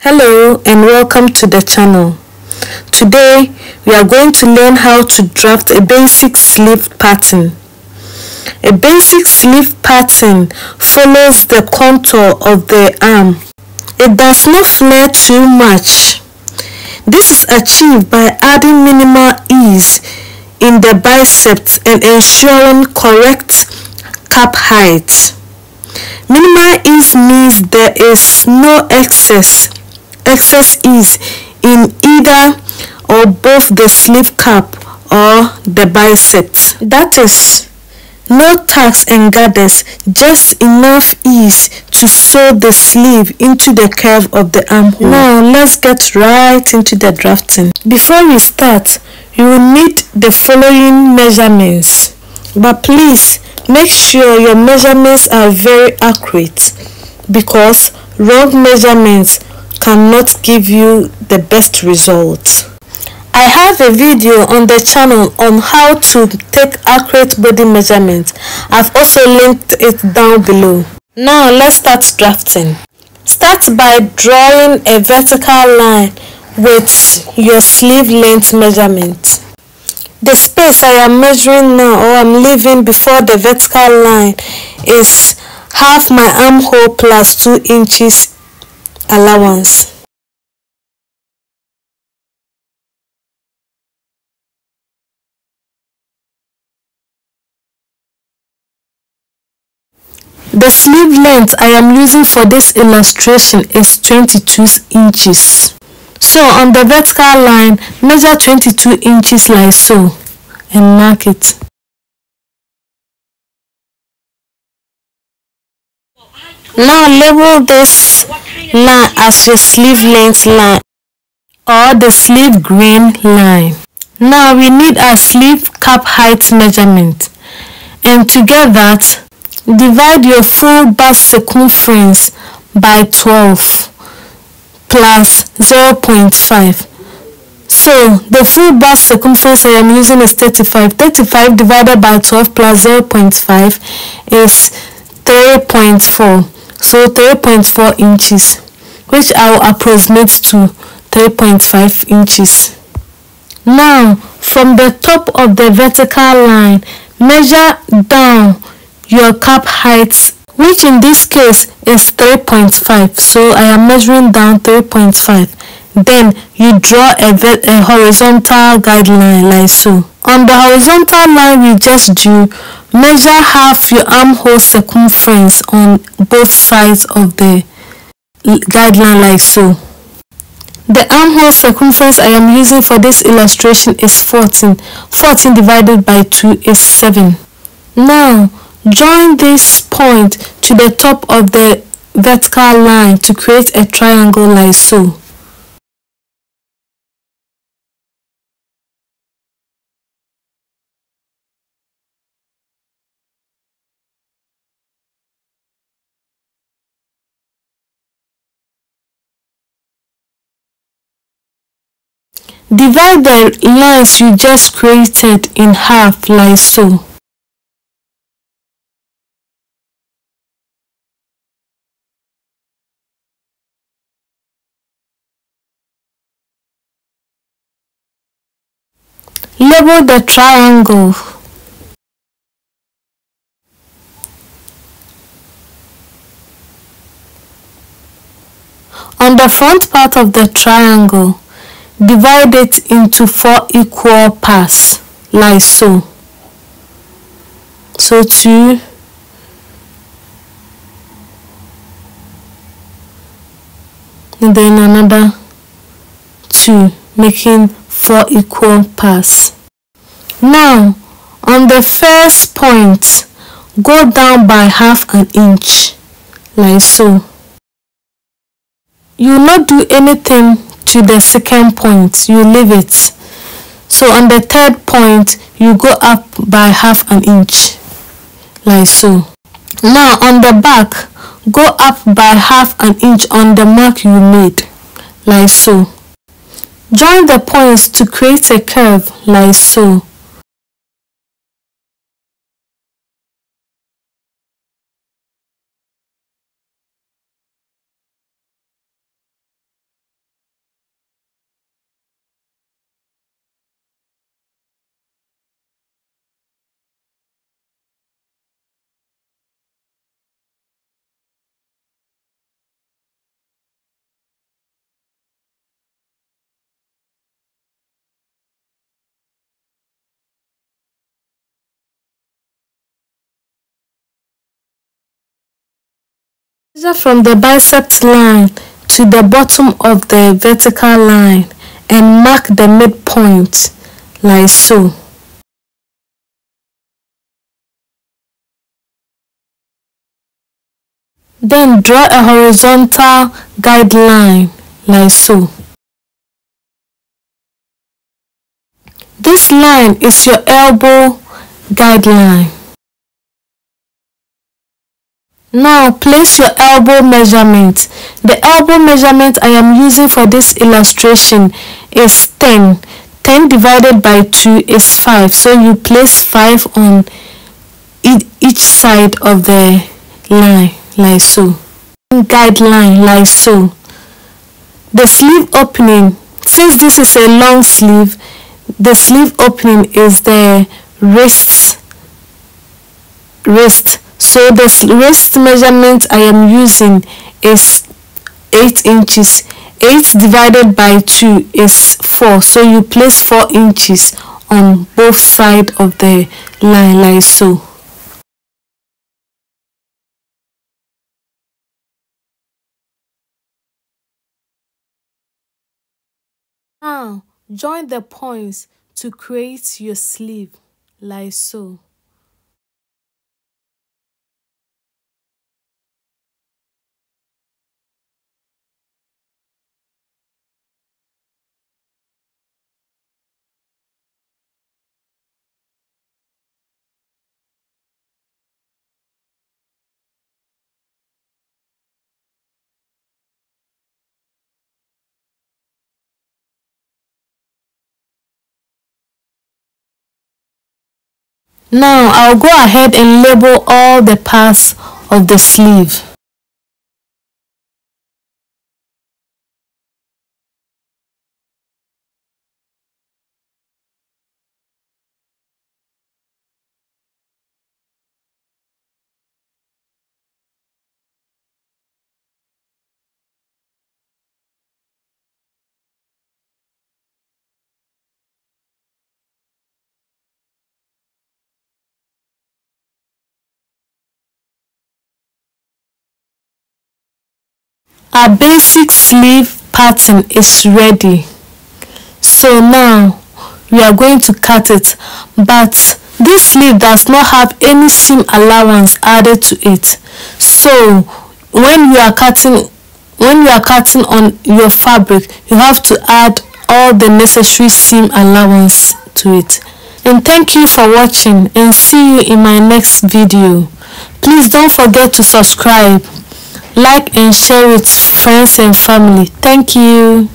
Hello and welcome to the channel. Today we are going to learn how to draft a basic sleeve pattern. A basic sleeve pattern follows the contour of the arm. It does not flare too much. This is achieved by adding minimal ease in the biceps and ensuring correct cap height. Minimal ease means there is no excess ease in either or both the sleeve cap or the biceps. That is, no tucks and gathers, just enough ease to sew the sleeve into the curve of the armhole. Now let's get right into the drafting. Before we start, you will need the following measurements, but please make sure your measurements are very accurate because wrong measurements cannot give you the best results. I have a video on the channel on how to take accurate body measurements. I've also linked it down below. Now let's start drafting. Start by drawing a vertical line with your sleeve length measurement. The space I am measuring now, or I'm leaving before the vertical line, is half my armhole plus 2 inches allowance. The sleeve length I am using for this illustration is 22 inches. So on the vertical line, measure 22 inches like so and mark it. Now label this line as your sleeve length line or the sleeve grain line. Now we need our sleeve cap height measurement, and to get that, divide your full bust circumference by 12 plus 0.5. So the full bust circumference I am using is 35. 35 divided by 12 plus 0.5 is 3.4. So 3.4 inches, which I will approximate to 3.5 inches. Now from the top of the vertical line, measure down your cap height, which in this case is 3.5. So I am measuring down 3.5. Then you draw a horizontal guideline like so. On the horizontal line we just drew, measure half your armhole circumference on both sides of the guideline like so. The armhole circumference I am using for this illustration is 14. 14 divided by 2 is 7. Now join this point to the top of the vertical line to create a triangle like so. Divide the lines you just created in half like so. Label the triangle. On the front part of the triangle, divide it into 4 equal parts like so. So 2, and then another 2, making 4 equal parts. Now on the first point, go down by half an inch like so. You will not do anything to the second point, you leave it. So on the third point, you go up by half an inch like so. Now on the back, go up by half an inch on the mark you made like so. Join the points to create a curve like so. Measure from the bicep line to the bottom of the vertical line and mark the midpoint like so. Then draw a horizontal guideline like so. This line is your elbow guideline. Now place your elbow measurement. The elbow measurement I am using for this illustration is 10. 10 divided by 2 is 5. So you place 5 on each side of the line like so. Guideline like so. The sleeve opening, since this is a long sleeve, the sleeve opening is the wrist. So the wrist measurement I am using is 8 inches. 8 divided by 2 is 4. So you place 4 inches on both sides of the line like so. Now join the points to create your sleeve like so. Now I'll go ahead and label all the parts of the sleeve. Our basic sleeve pattern is ready. So now we are going to cut it, but this sleeve does not have any seam allowance added to it. So when you are cutting on your fabric, you have to add all the necessary seam allowance to it. And thank you for watching, and see you in my next video. Please don't forget to subscribe, like and share with friends and family. Thank you.